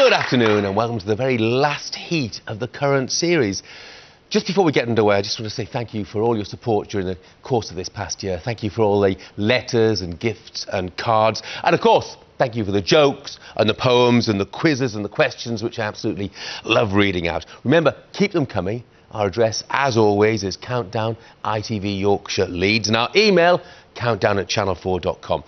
Good afternoon and welcome to the very last heat of the current series. Just before we get underway, I just want to say thank you for all your support during the course of this past year. Thank you for all the letters and gifts and cards. And of course, thank you for the jokes and the poems and the quizzes and the questions, which I absolutely love reading out. Remember, keep them coming. Our address, as always, is Countdown, ITV Yorkshire Leeds. And our email, countdown@channel4.com.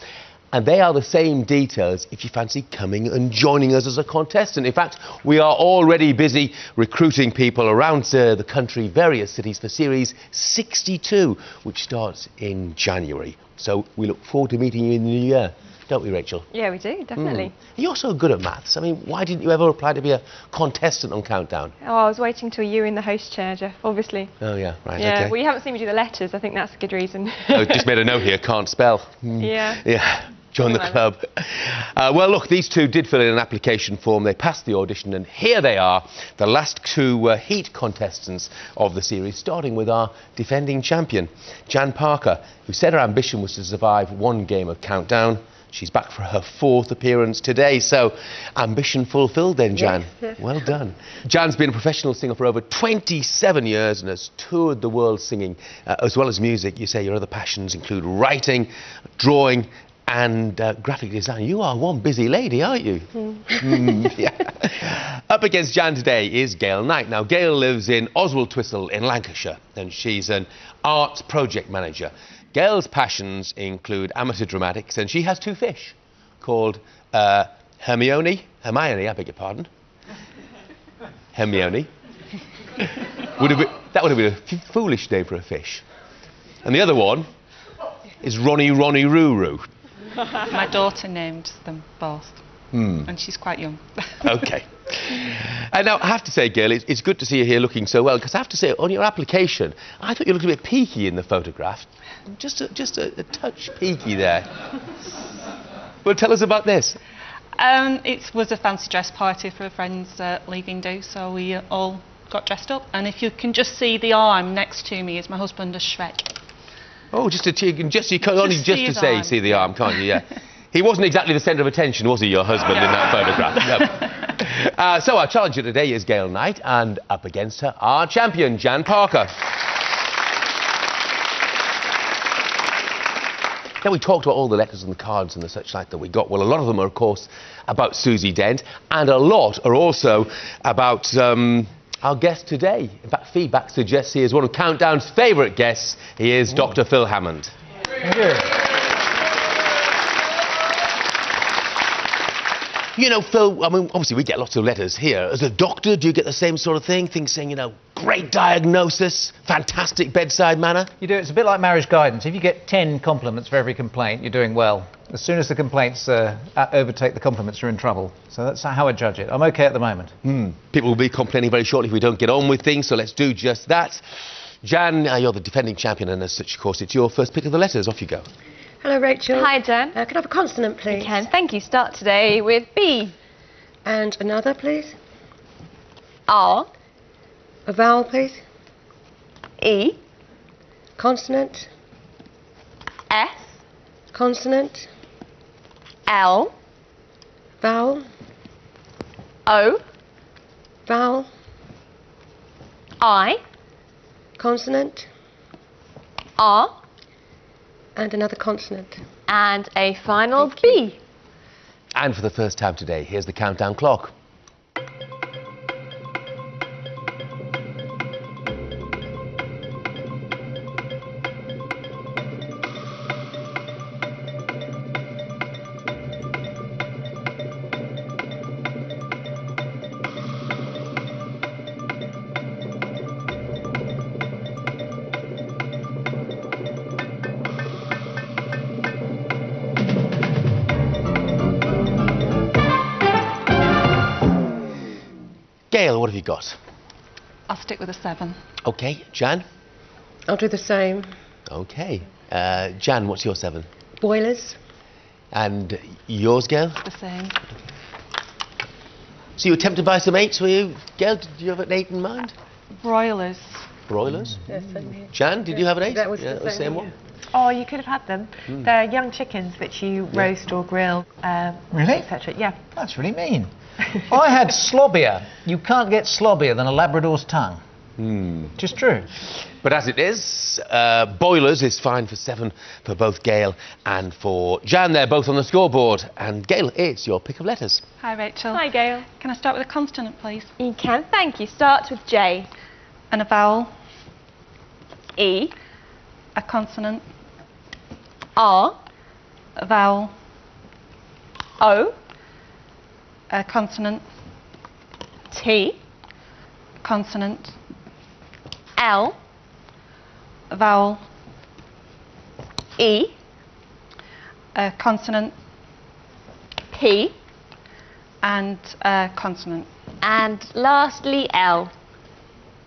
And they are the same details if you fancy coming and joining us as a contestant. In fact, we are already busy recruiting people around the country, various cities, for Series 62, which starts in January. So we look forward to meeting you in the new year. Don't we, Rachel? Yeah, we do, definitely. You're so good at maths. I mean, why didn't you ever apply to be a contestant on Countdown? Oh, I was waiting till you were in the host chair, Jeff, obviously. Oh, yeah, right, yeah, OK. well, you haven't seen me do the letters. I think that's a good reason. I just made a note here, can't spell. Yeah. Yeah, join the club. Well, look, these two did fill in an application form. They passed the audition, and here they are, the last two heat contestants of the series, starting with our defending champion, Jan Parker, who said her ambition was to survive one game of Countdown. She's back for her 4th appearance today, so ambition fulfilled then, Jan. Yes. Well done. Jan's been a professional singer for over 27 years and has toured the world singing, as well as music. You say your other passions include writing, drawing and graphic design. You are one busy lady, aren't you? Yeah. Up against Jan today is Gail Knight. Now, Gail lives in Oswald Twistle in Lancashire, and she's an arts project manager. Gail's passions include amateur dramatics, and she has 2 fish called Hermione, I beg your pardon. Hermione. That would have been a foolish name for a fish. And the other one is Ronnie Roo. My daughter named them both, and she's quite young. OK. And now, I have to say, Gail, it's good to see you here looking so well, because I have to say, on your application, I thought you looked a bit peaky in the photograph. Just a touch peaky there. Well, tell us about this. It was a fancy dress party for a friend's leaving do, so we all got dressed up. And if you can just see the arm next to me is my husband, a Shrek. Oh, you can only see the arm, can't you? Yeah. He wasn't exactly the centre of attention, was he, your husband, in that photograph? No. So our challenger today is Gail Knight, and up against her, our champion, Jan Parker. Now, we talked about all the letters and the cards and the such like that we got. Well, a lot of them are, of course, about Susie Dent, and a lot are also about our guest today. In fact, feedback suggests he is one of Countdown's favourite guests. He is Dr. Phil Hammond. Thank you. You know, Phil, I mean, obviously we get lots of letters here. As a doctor, do you get the same sort of thing? Things saying, you know, great diagnosis, fantastic bedside manner? You do. It's a bit like marriage guidance. If you get 10 compliments for every complaint, you're doing well. As soon as the complaints overtake the compliments, you're in trouble. So that's how I judge it. I'm OK at the moment. People will be complaining very shortly if we don't get on with things, so let's do just that. Jan, you're the defending champion, and as such, of course, it's your first pick of the letters. Off you go. Hello, Rachel. Hi, Jan. Can I have a consonant, please? You can. Thank you. Start today with B. And another, please. R. A vowel, please. E. Consonant. S. Consonant. L. Vowel. O. Vowel. I. Consonant. R. And another consonant. And a final B. And for the first time today, here's the countdown clock. Gail, what have you got? I'll stick with a 7. OK. Jan? I'll do the same. OK. Jan, what's your 7? Boilers. And yours, Gail? The same. So you were tempted by some 8s, were you? Gail, did you have an 8 in mind? Broilers. Broilers? Yes, certainly. Jan, did you have an 8? That was yeah, the same one. Oh, you could have had them. They're young chickens which you roast or grill, Really? etc. Yeah. That's really mean. I had slobbier. You can't get slobbier than a Labrador's tongue. Just true. But as it is, Boilers is fine for 7 for both Gail and for Jan. They're both on the scoreboard. And Gail, it's your pick of letters. Hi, Rachel. Hi, Gail. Can I start with a consonant, please? You can, thank you. Starts with J. And a vowel, E. a consonant, R. a vowel, O. a consonant, T. consonant, L. a vowel, E. a consonant, P. and a consonant. And lastly, L.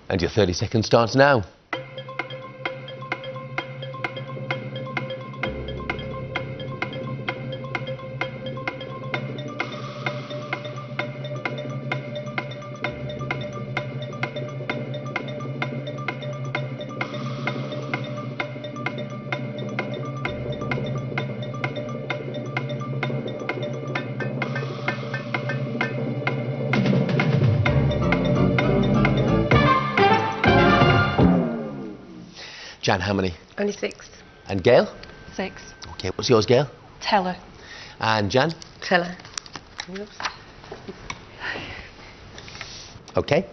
And your 30 seconds starts now. Jan, how many? Only 6. And Gail? 6. Okay, what's yours, Gail? Teller. And Jan? Teller. Okay.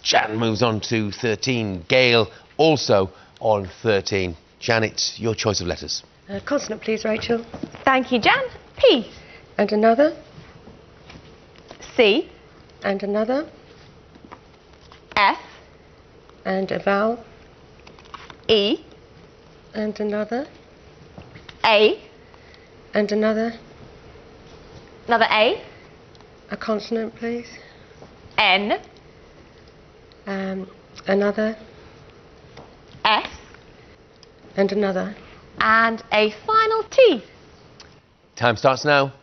Jan moves on to 13. Gail also on 13. Jan, it's your choice of letters. Consonant, please, Rachel. Thank you, Jan. P. And another. C. And another. F. And a vowel. E. And another. A. And another. Another A. A consonant, please. N. Another. S. And another. And a final T. Time starts now.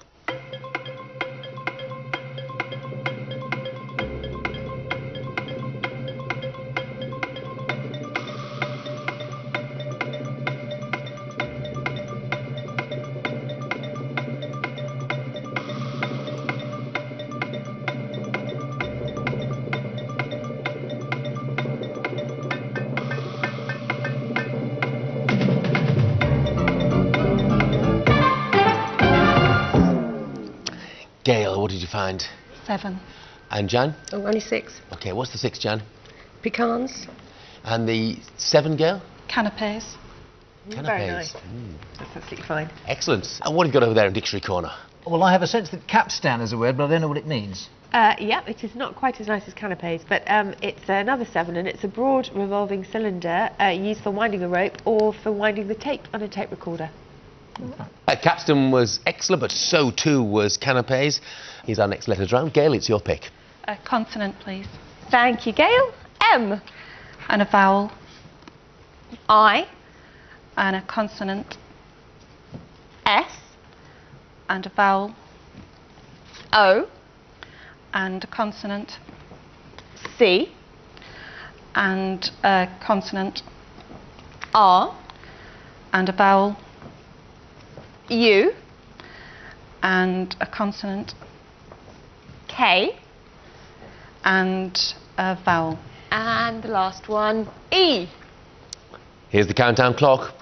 Gail, what did you find? 7. And Jan? Oh, only 6. Okay, what's the 6, Jan? Pecans. And the 7, Gail? Canapes. Very Canapes. nice. That's absolutely fine. Excellent. And what have you got over there in Dictionary Corner? Well, I have a sense that capstan is a word, but I don't know what it means. Yeah, it is not quite as nice as canapes, but it's another 7, and it's a broad revolving cylinder used for winding a rope or for winding the tape on a tape recorder. Capstan was excellent, but so too was canapes. Here's our next letters round. Gail, it's your pick. A consonant, please. Thank you, Gail. M. And a vowel, I. and a consonant, S. and a vowel, O. and a consonant, C. and a consonant, R. and a vowel, U. and a consonant, K. and a vowel. And the last one, E. Here's the countdown clock.